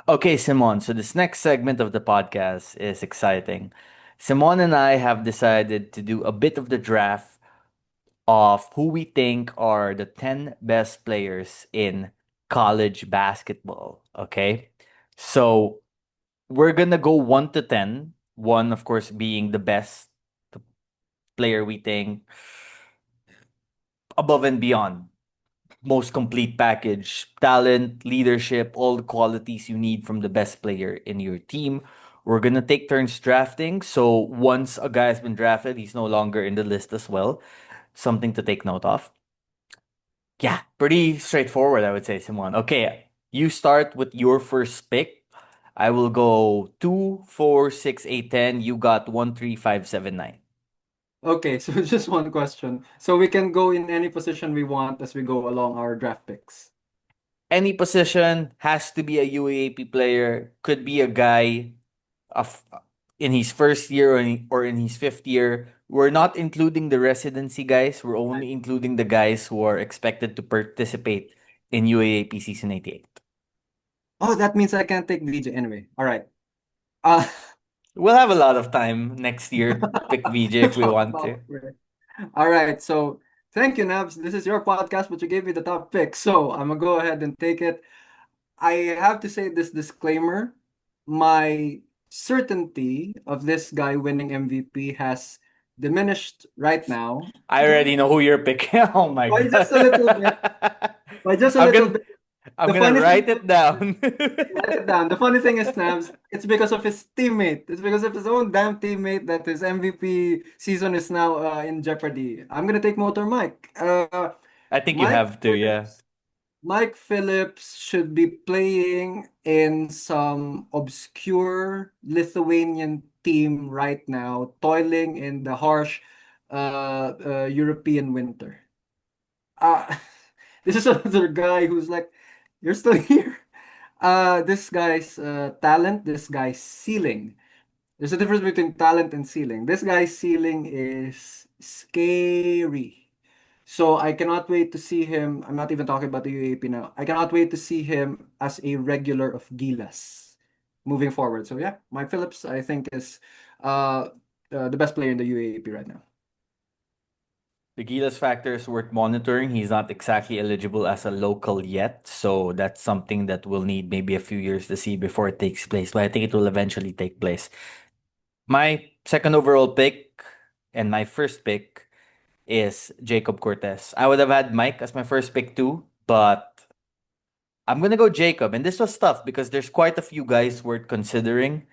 Okay, Simon. So this next segment of the podcast is exciting. Simon and I have decided to do a bit of the draft of who we think are the 10 best players in college basketball. Okay. So we're going to go 1 to 10. One, of course, being the best player we think above and beyond. Most complete package, talent, leadership, all the qualities you need from the best player in your team. We're gonna take turns drafting. So once a guy has been drafted, he's no longer in the list as well. Something to take note of. Yeah, pretty straightforward, I would say, Simon. Okay, you start with your first pick. I will go 2, 4, 6, 8, 10. You got 1, 3, 5, 7, 9. Okay, so just one question. So we can go in any position we want as we go along our draft picks. Any position has to be a UAAP player, could be a guy of in his first year or in his fifth year. We're not including the residency guys. We're only including the guys who are expected to participate in UAAP season 88. Oh, that means I can't take VJ anyway. All right. Uh, We'll have a lot of time next year to pick VJ to if we talk want about to. it. All right. So thank you, Nabs. This is your podcast, but you gave me the top pick. So I'm gonna go ahead and take it. I have to say this disclaimer. My certainty of this guy winning MVP has diminished right now. I already know who you're picking. Oh my By god. just a little bit. By just a I'm little gonna bit. I'm The gonna funny thing write it down. Write it down. The funny thing is, Snabs, it's because of his teammate. It's because of his own damn teammate that his MVP season is now in jeopardy. I'm gonna take Motor Mike. I think you Mike have to, yeah. Phillips. Mike Phillips should be playing in some obscure Lithuanian team right now, toiling in the harsh European winter. Uh, this is another guy who's like, you're still here. This guy's talent, this guy's ceiling. There's a difference between talent and ceiling. This guy's ceiling is scary. So I cannot wait to see him. I'm not even talking about the UAP now. I cannot wait to see him as a regular of Gilas moving forward. So yeah, Mike Phillips, I think, is uh, the best player in the UAP right now. The Gilas factor is worth monitoring. He's not exactly eligible as a local yet, so that's something that we'll need maybe a few years to see before it takes place. But I think it will eventually take place. My second overall pick and my first pick is Jacob Cortez. I would have had Mike as my first pick too, but I'm gonna go Jacob. And this was tough because there's quite a few guys worth considering.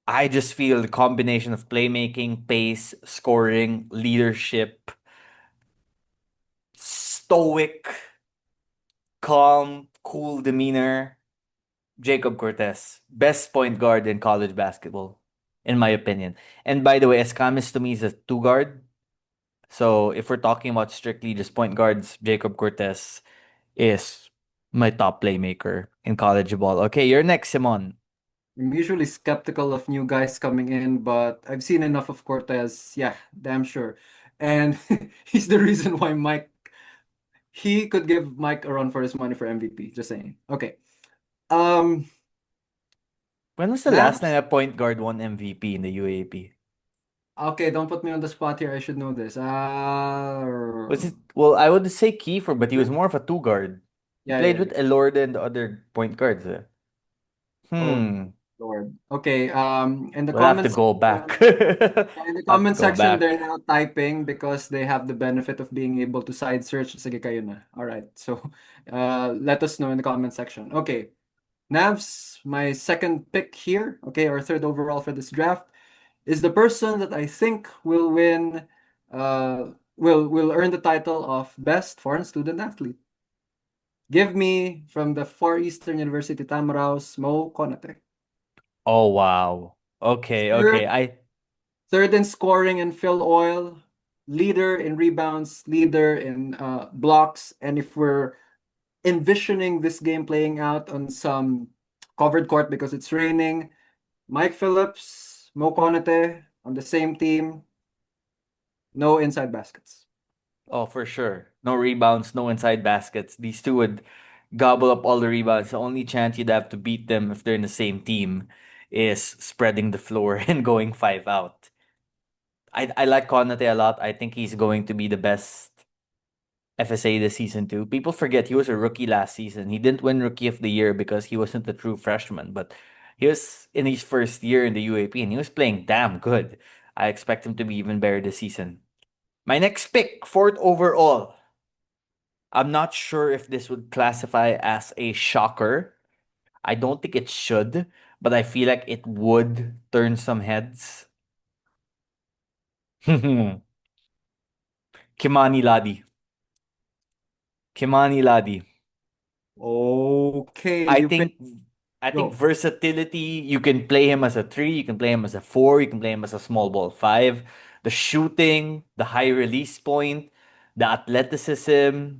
I just feel the combination of playmaking, pace, scoring, leadership, stoic, calm, cool demeanor. Jacob Cortez, best point guard in college basketball, in my opinion. And by the way, Escamis to me is a two guard. So if we're talking about strictly just point guards, Jacob Cortez is my top playmaker in college ball. Okay, you're next, Simon. I'm usually skeptical of new guys coming in, but I've seen enough of Cortez. Yeah, damn sure. And he's the reason why he could give Mike a run for his money for MVP. Just saying. Okay. Um, When was the last time Naps. a point guard won MVP in the UAP? Okay, don't put me on the spot here. I should know this. Was it? Well, I would say Kiefer, but he was more of a two guard. He Yeah, played yeah, with yeah. Elorde and the other point guards. Oh Hmm. Lord. Okay. In the We'll have to comments go back. section, in the Have to comment go section, back. they're now typing because they have the benefit of being able to side search. Sige kayo na. All right. So, let us know in the comment section. Okay. Navs, my second pick here, okay, or third overall for this draft, is the person that I think will win, will earn the title of best foreign student athlete. Give me from the Far Eastern University Tamaraos, Mo Konate. Oh wow. Okay, okay. Third, third in scoring in Phil Oil, leader in rebounds, leader in blocks, and if we're envisioning this game playing out on some covered court because it's raining, Mike Phillips, Mo Konate on the same team, no inside baskets. Oh, for sure. No rebounds, no inside baskets. These two would gobble up all the rebounds. The only chance you'd have to beat them if they're in the same team is spreading the floor and going five out. I like Konate a lot. I think he's going to be the best FSA this season too. People forget he was a rookie last season. He didn't win Rookie of the Year because he wasn't a true freshman, but he was in his first year in the UAP and he was playing damn good. I expect him to be even better this season. My next pick, fourth overall. I'm not sure if this would classify as a shocker. I don't think it should, but I feel like it would turn some heads. Kimani Ladi. Kimani Ladi. Okay, I you pick. think I think Go. versatility, you can play him as a three, you can play him as a four, you can play him as a small ball five. The shooting, the high release point, the athleticism,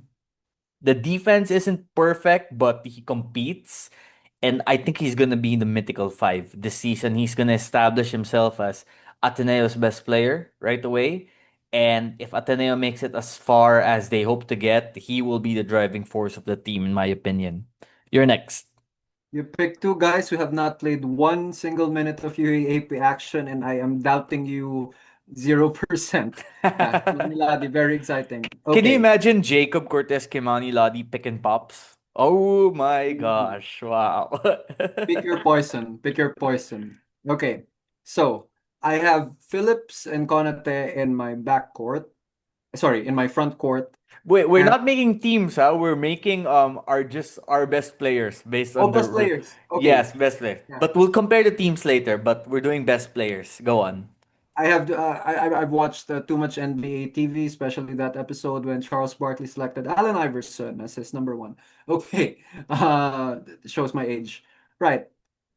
the defense isn't perfect, but he competes. And I think he's gonna be in the mythical five this season. He's gonna establish himself as Ateneo's best player right away. And if Ateneo makes it as far as they hope to get, he will be the driving force of the team, in my opinion. You're next. You pick two guys who have not played one single minute of UAAP action, and I am doubting you 0%. Yeah, Maniladi, very exciting. Can you Okay. imagine Jacob Cortez, Kimani Lodi, pick and pops? Oh my Ooh. gosh, wow. Pick your poison. Pick your poison. Okay. So I have Phillips and Konate in my backcourt. Sorry, in my front court. Wait, we're And not making teams, huh? We're making our best players based on oh, the best players. Okay. yes, best players. Yeah. But we'll compare the teams later, but we're doing best players. Go on. I've watched too much NBA TV, especially that episode when Charles Barkley selected Allen Iverson as his number one. Okay, shows my age. Right.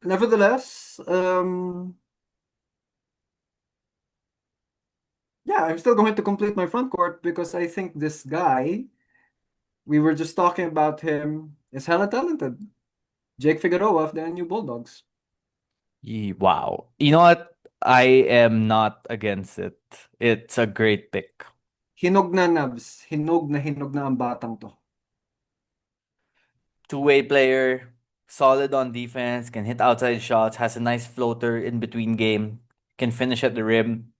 Nevertheless, yeah, I'm still going to complete my front court because I think this guy, we were just talking about him, is hella talented. Jake Figueroa of the NU Bulldogs. Wow. You know what? I am not against it. It's a great pick. Hinog na Navs. Hinog na ang batang to. Two-way player, solid on defense, can hit outside shots, has a nice floater in between game, can finish at the rim.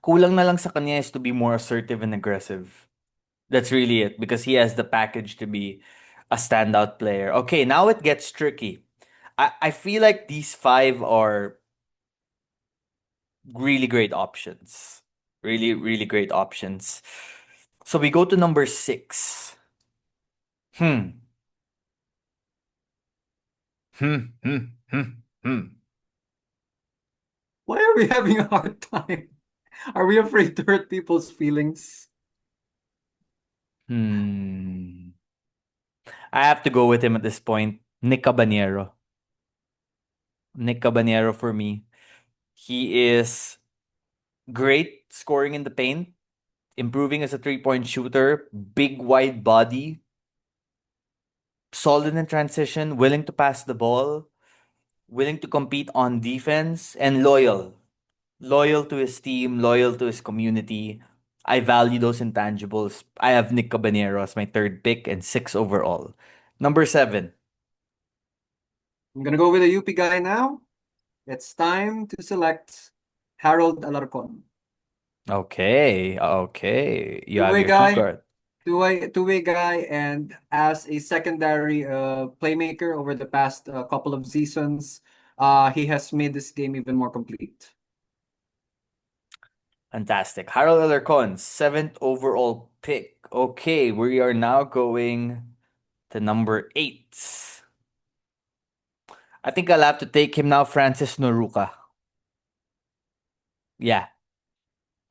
Kulang na lang sa kanya is to be more assertive and aggressive. That's really it because he has the package to be a standout player. Okay, now it gets tricky. I feel like these five are really great options. Really, really great options. So we go to number six. Hmm. Hmm. Hmm. Hmm. Hmm. Why are we having a hard time? Are we afraid to hurt people's feelings? Hmm. I have to go with him at this point. Nick Cabanero. Nick Cabanero for me. He is great scoring in the paint, improving as a three-point shooter, big wide body, solid in transition, willing to pass the ball, willing to compete on defense, and loyal. Loyal to his team, loyal to his community. I value those intangibles. I have Nick Cabanero as my third pick and six overall. Number seven. I'm gonna go with a UP guy now. It's time to select Harold Alarcon. Okay, okay. You have Two-way your two guy, guard. two-way guy, and as a secondary playmaker over the past couple of seasons, he has made this game even more complete. Fantastic. Harold Alarcon, seventh overall pick. Okay, we are now going to number eight. I think I'll have to take him now, Francis Noruka. Yeah,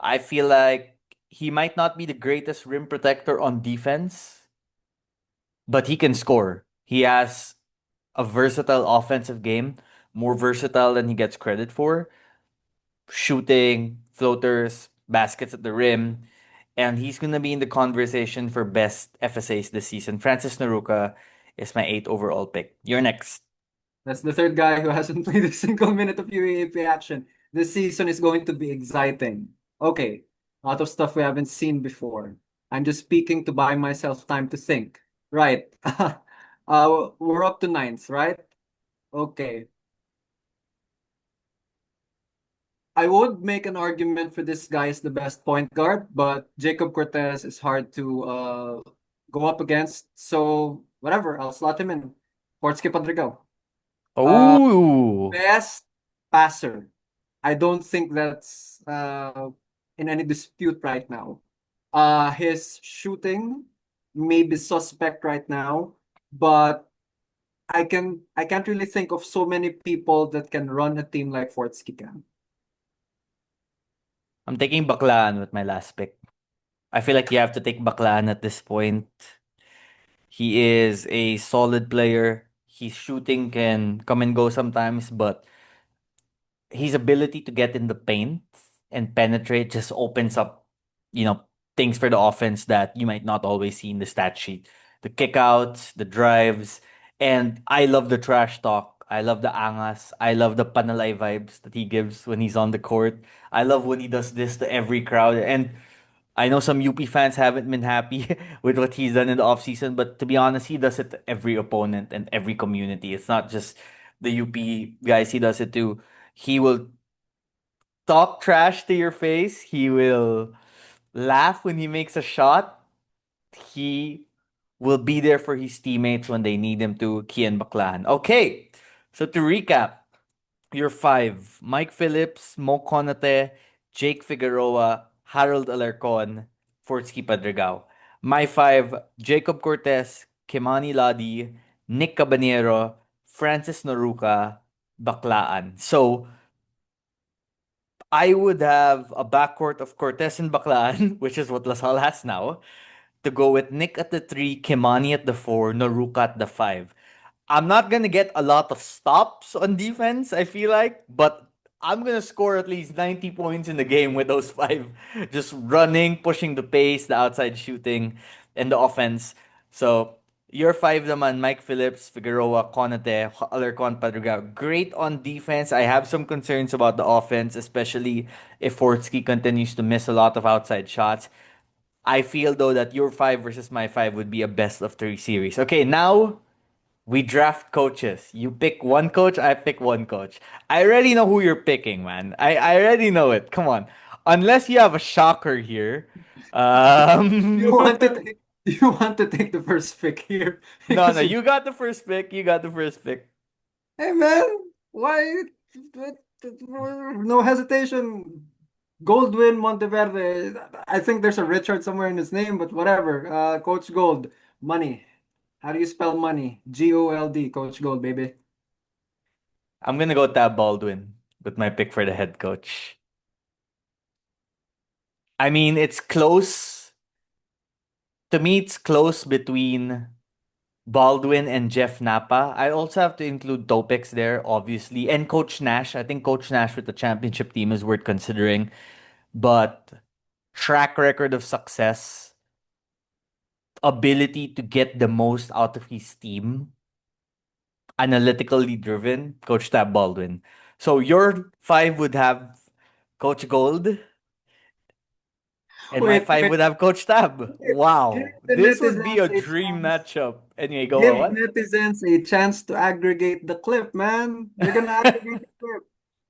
I feel like he might not be the greatest rim protector on defense, but he can score. He has a versatile offensive game, more versatile than he gets credit for. Shooting, floaters, baskets at the rim. And he's going to be in the conversation for best FSAs this season. Francis Noruka is my eighth overall pick. You're next. That's the third guy who hasn't played a single minute of UAAP action. This season is going to be exciting. Okay, a lot of stuff we haven't seen before. I'm just speaking to buy myself time to think. Right. We're up to ninth, right? Okay. I would make an argument for this guy as the best point guard, but Jacob Cortez is hard to go up against. So whatever, I'll slot him in. Portski Padrigal. Uh, Oh, Best passer. I don't think that's in any dispute right now. His shooting may be suspect right now, but I can't really think of so many people that can run a team like Fortski can. I'm taking Baklaan with my last pick. I feel like you have to take Baklaan at this point. He is a solid player. His shooting can come and go sometimes, but his ability to get in the paint and penetrate just opens up, you know, things for the offense that you might not always see in the stat sheet. The kickouts, the drives, and I love the trash talk. I love the angas. I love the panalay vibes that he gives when he's on the court. I love when he does this to every crowd. And I know some UP fans haven't been happy with what he's done in the offseason, but to be honest, he does it to every opponent and every community. It's not just the UP guys, he does it too. He will talk trash to your face. He will laugh when he makes a shot. He will be there for his teammates when they need him to. Kian Baklan. Okay, so to recap, your five: Mike Phillips, Mo Konate, Jake Figueroa, Harold Alarcon, Fortsky Padrigao. My five: Jacob Cortez, Kimani Ladi, Nick Cabanero, Francis Noruka, Baklaan. So I would have a backcourt of Cortez and Baclan, which is what Lasal has now, to go with Nick at the three, Kimani at the four, Noruka at the five. I'm not gonna get a lot of stops on defense, I feel like, but I'm gonna score at least 90 points in the game with those five. Just running, pushing the pace, the outside shooting, and the offense. So your five naman, Mike Phillips, Figueroa, Konate, Alarcon, Padrigal. Great on defense. I have some concerns about the offense, especially if Fortsky continues to miss a lot of outside shots. I feel though that your five versus my five would be a best of three series. Okay, now we draft coaches. You pick one coach, I pick one coach. I already know who you're picking, man. I already know it. Come on. Unless you have a shocker here. You Um want to take you want to take the first pick here No, because no, you got the first pick. You got the first pick. hey man, why no hesitation. Goldwyn Monteverde. I think there's a Richard somewhere in his name, but whatever. Coach Gold, money. How do you spell money? Gold, Coach Gold, baby. I'm gonna go Tab Baldwin with my pick for the head coach. I mean, it's close. To me, it's close between Baldwin and Jeff Napa. I also have to include Topex there, obviously, and Coach Nash. I think Coach Nash with the championship team is worth considering. But track record of success, ability to get the most out of his team, analytically driven, Coach Tab Baldwin. So your five would have Coach Gold, and my Wait, five wait. would have Coach Tab. Give Wow. the This would be netizens a a dream chance. matchup. Anyway, go on. Give What? netizens a chance to aggregate the clip, man. They're gonna aggregate the clip.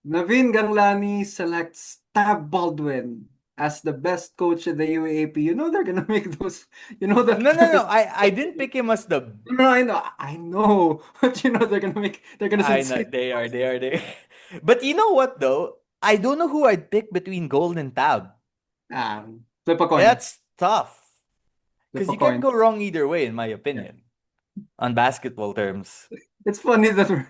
Naveen Ganglani selects Tab Baldwin as the best coach in the UAAP. You know they're gonna make those. You know that No, no, clip no. is. I didn't pick him as the. No, I know, but you know they're gonna make. They're gonna I know sensationalize they are they. But you know what though? I don't know who I'd pick between Gold and Tab. it. Flip a coin. That's tough. Flip Because a you can't coin. go wrong either way, in my Yeah. opinion, on basketball terms. It's funny that we're.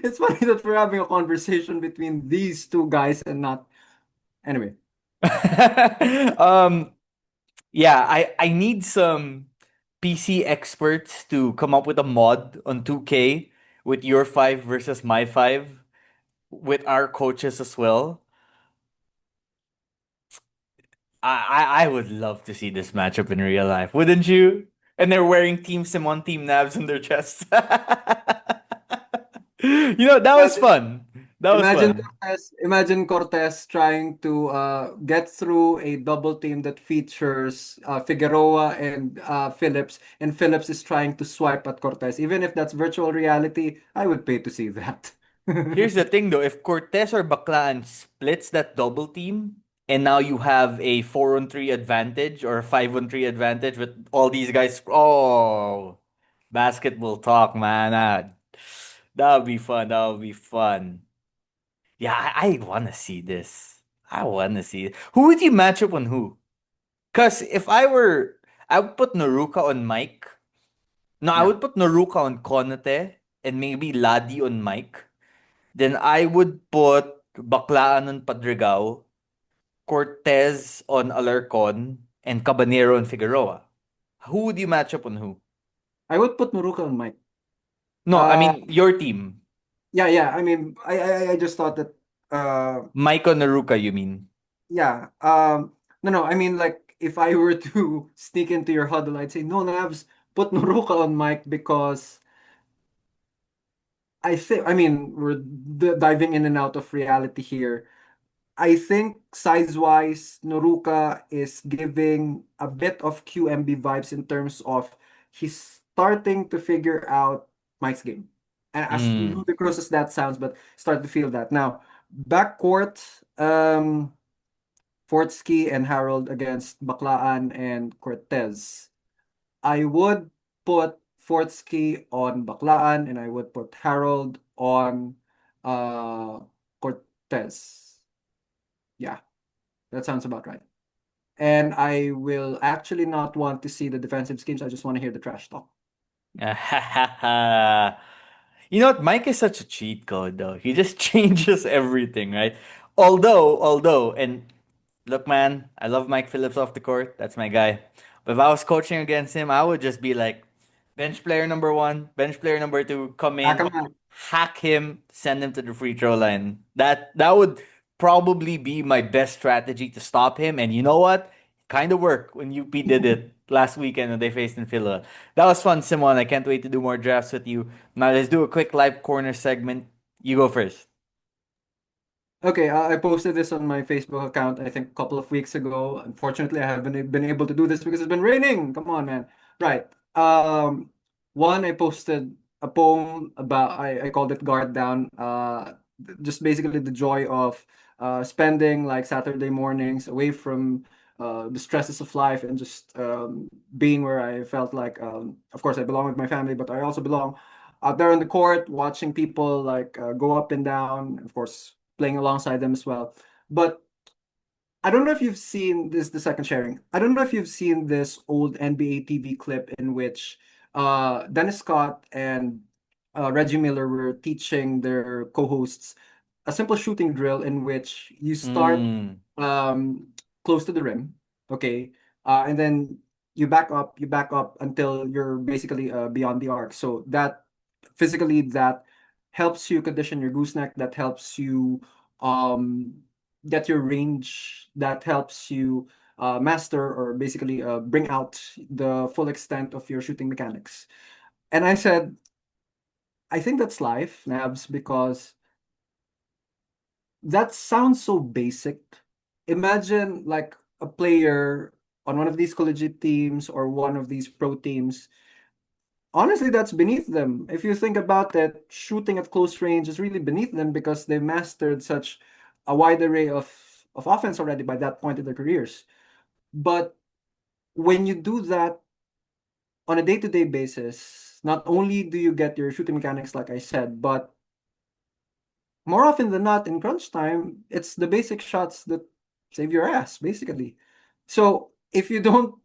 It's funny that we're having a conversation between these two guys and not. Anyway. um, yeah, I need some PC experts to come up with a mod on 2K with your five versus my five with our coaches as well. I would love to see this matchup in real life, wouldn't you? And they're wearing Team Simon, Team Navs on their chests. That Yeah, was fun. That was fun. Imagine Cortez trying to get through a double team that features Figueroa and Phillips, and Phillips is trying to swipe at Cortez. Even if that's virtual reality, I would pay to see that. Here's the thing though, if Cortez or Baclaan splits that double team, and now you have a 4-on-3 advantage or a 5-on-3 advantage with all these guys. Oh, basketball talk, man. That would be fun. That would be fun. Yeah, I want to see this. I want to see it. Who would you match up on who? Because if I would put Naruka on Mike. No, I Yeah. would put Naruka on Konate and maybe Ladi on Mike. Then I would put Baclaan on Padrigao, Cortez on Alarcon, and Cabanero on Figueroa. Who would you match up on who? I would put Muruka on Mike. No, I Uh, mean your team. yeah, yeah. I mean, I just thought that, Mike on Naruka, you mean? yeah. No, no. I mean, like, if I were to sneak into your huddle, I'd say, no, Navs, put Muruka on Mike because I think, I mean, we're diving in and out of reality here. I think size-wise, Noruka is giving a bit of QMB vibes in terms of he's starting to figure out Mike's game. And as Mm. ludicrous as that sounds, but start to feel that. Now, backcourt, Fortsky and Harold against Baclaan and Cortez. I would put Fortsky on Baclaan and I would put Harold on uh, Cortez. Yeah, that sounds about right. And I will actually not want to see the defensive schemes. I just want to hear the trash talk. You know what? Mike is such a cheat code, though. He just changes everything, right? Although, and look, man, I love Mike Phillips off the court. That's my guy. But if I was coaching against him, I would just be like, bench player number one, bench player number two, come Back in, him out. hack him, send him to the free throw line. That would probably be my best strategy to stop him. And you know what? Kind of worked when UP did it last weekend when they faced in Phila. That was fun, Simon. I can't wait to do more drafts with you. Now let's do a quick live corner segment. You go first. Okay, I posted this on my Facebook account, I think a couple of weeks ago. Unfortunately, I haven't been able to do this because it's been raining. Come on, man. Right. One, I posted a poem about, I called it Guard Down. Just basically the joy of spending like Saturday mornings away from the stresses of life and just being where I felt like, of course, I belong with my family, but I also belong out there on the court, watching people like go up and down. Of course, playing alongside them as well. But I don't know if you've seen this, the second sharing. I don't know if you've seen this old NBA TV clip in which Dennis Scott and Reggie Miller were teaching their co-hosts a simple shooting drill in which you start Mm. close to the rim, okay, and then you back up until you're basically beyond the arc. So that physically that helps you condition your gooseneck. That helps you um get your range. That helps you master or basically bring out the full extent of your shooting mechanics. And I said, I think that's life, Nabs, because that sounds so basic. Imagine like a player on one of these collegiate teams or one of these pro teams. Honestly, that's beneath them. If you think about it, shooting at close range is really beneath them because they've mastered such a wide array of offense already by that point in their careers. But when you do that on a day-to-day basis, not only do you get your shooting mechanics, like I said, but more often than not in crunch time, it's the basic shots that save your ass, basically. So if you don't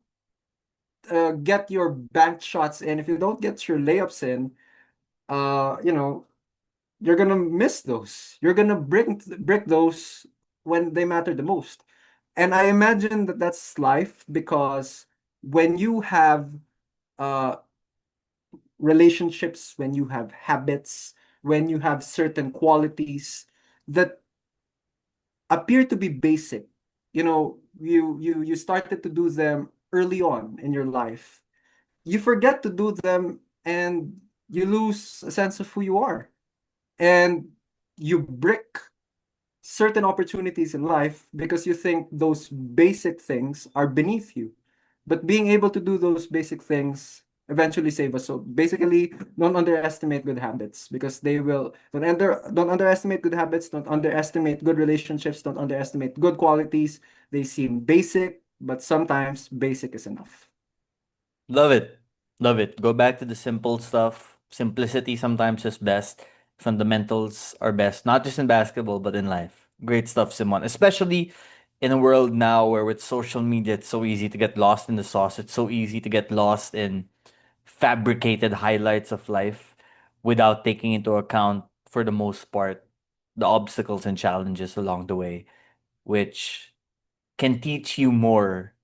get your banked shots in, if you don't get your layups in, you know, you're gonna miss those. You're gonna break those when they matter the most. And I imagine that that's life because when you have uh, relationships, when you have habits, when you have certain qualities that appear to be basic, you started to do them early on in your life. You forget to do them and you lose a sense of who you are. And you brick certain opportunities in life because you think those basic things are beneath you. But being able to do those basic things eventually save us. So basically, don't underestimate good habits because they will don't underestimate good habits, don't underestimate good relationships, don't underestimate good qualities. They seem basic, but sometimes basic is enough. Love it. Love it. Go back to the simple stuff. Simplicity sometimes is best. Fundamentals are best, not just in basketball, but in life. Great stuff, Simon. Especially in a world now where with social media, it's so easy to get lost in the sauce. It's so easy to get lost in fabricated highlights of life without taking into account, for the most part, the obstacles and challenges along the way, which can teach you more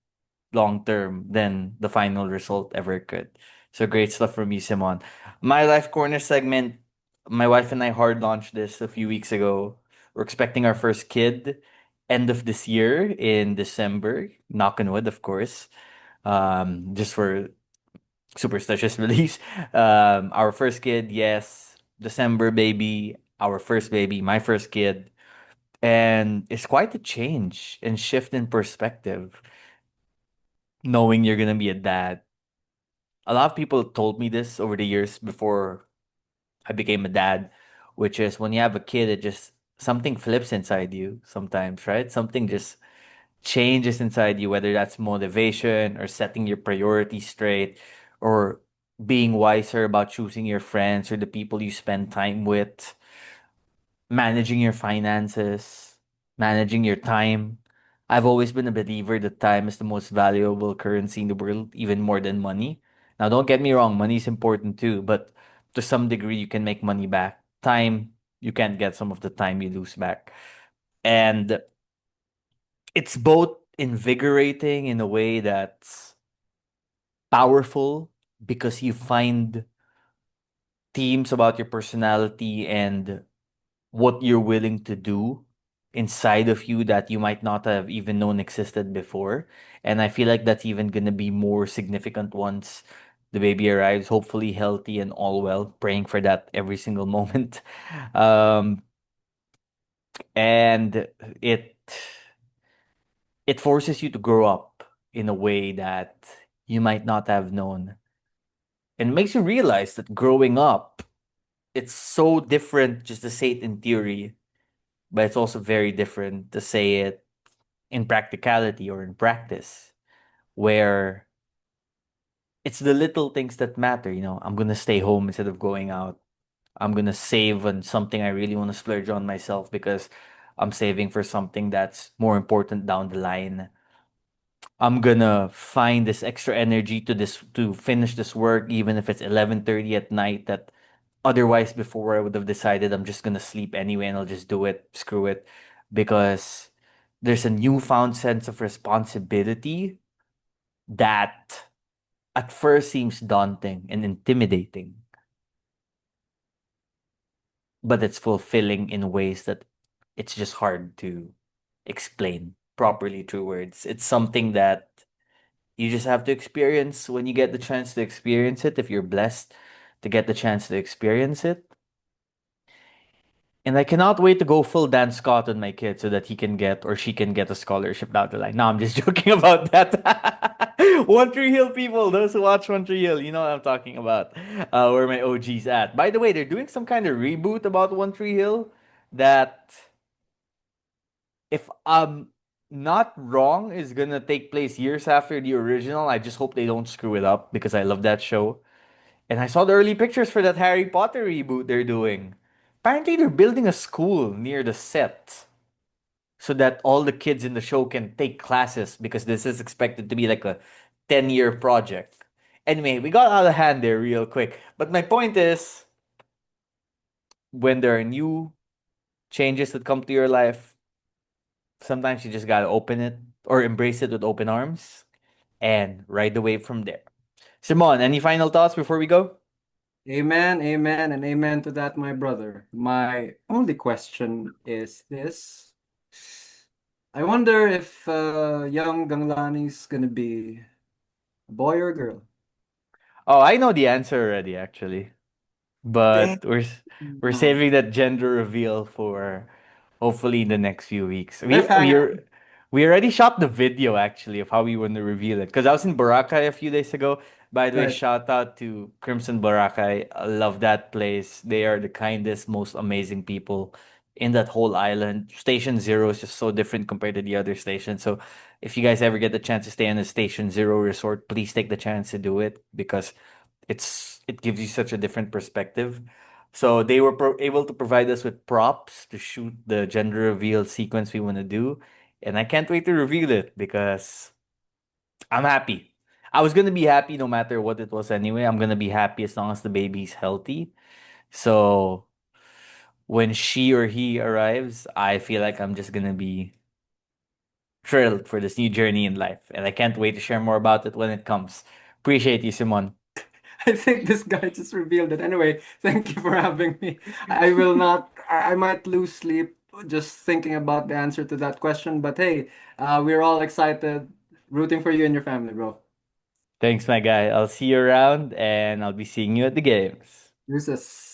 long term than the final result ever could. So great stuff from you, Simon. My Life Corner segment, my wife and I hard launched this a few weeks ago. We're expecting our first kid end of this year in December. Knock on wood, of course. Just for superstitious beliefs. Our first kid, yes, December baby, our first baby, my first kid. And it's quite a change and shift in perspective knowing you're gonna be a dad. A lot of people told me this over the years before I became a dad, which is when you have a kid, it just something flips inside you sometimes, right? Something just changes inside you, whether that's motivation or setting your priorities straight or being wiser about choosing your friends or the people you spend time with, managing your finances, managing your time. I've always been a believer that time is the most valuable currency in the world, even more than money. Now, don't get me wrong, money is important too, but to some degree, you can make money back. Time, you can't get some of the time you lose back. And it's both invigorating in a way that's powerful because you find themes about your personality and what you're willing to do inside of you that you might not have even known existed before. And I feel like that's even gonna be more significant once the baby arrives, hopefully healthy and all well, praying for that every single moment. Um, and it it forces you to grow up in a way that you might not have known. And makes you realize that growing up, it's so different just to say it in theory, but it's also very different to say it in practicality or in practice, where it's the little things that matter. I'm gonna stay home instead of going out. I'm gonna save on something I really want to splurge on myself because I'm saving for something that's more important down the line. I'm gonna find this extra energy to finish this work even if it's 11:30 at night that otherwise before I would have decided I'm just gonna sleep anyway and I'll just do it, screw it, because there's a newfound sense of responsibility that at first seems daunting and intimidating, but it's fulfilling in ways that it's just hard to explain properly through words. It's something that you just have to experience when you get the chance to experience it, if you're blessed to get the chance to experience it. And I cannot wait to go full Dan Scott on my kid so that he can get or she can get a scholarship down the line. No, I'm just joking about that. One Tree Hill people, those who watch One Tree Hill, you know what I'm talking about. Where my OG's at. By the way, they're doing some kind of reboot about One Tree Hill that, if I'm not wrong, is gonna take place years after the original. I just hope they don't screw it up because I love that show. And I saw the early pictures for that Harry Potter reboot they're doing. Apparently, they're building a school near the set so that all the kids in the show can take classes because this is expected to be like a 10-year project. Anyway, we got out of hand there real quick. But my point is, when there are new changes that come to your life, sometimes you just gotta open it or embrace it with open arms and ride the wave from there. Simon, any final thoughts before we go? Amen, amen, and amen to that, my brother. My only question is this. I wonder if young Ganglani's gonna be a boy or a girl. Oh, I know the answer already, actually. but Damn. we're saving that gender reveal for hopefully in the next few weeks. Cliffhanger. We already shot the video actually of how we want to reveal it because I was in Boracay a few days ago. By the way, Right. shout out to Crimson Boracay. I love that place. They are the kindest, most amazing people in that whole island. Station Zero is just so different compared to the other stations. So if you guys ever get the chance to stay in a Station Zero resort, please take the chance to do it because it gives you such a different perspective. So they were able to provide us with props to shoot the gender reveal sequence we want to do, and I can't wait to reveal it because I'm happy. I was gonna be happy no matter what it was anyway. I'm gonna be happy as long as the baby's healthy. So when she or he arrives, I feel like I'm just gonna be thrilled for this new journey in life, and I can't wait to share more about it when it comes. Appreciate you, Simon. I think this guy just revealed it. Anyway, thank you for having me. I will not, I might lose sleep just thinking about the answer to that question, but hey, we're all excited, rooting for you and your family, bro. Thanks, my guy. I'll see you around and I'll be seeing you at the games. Deuces.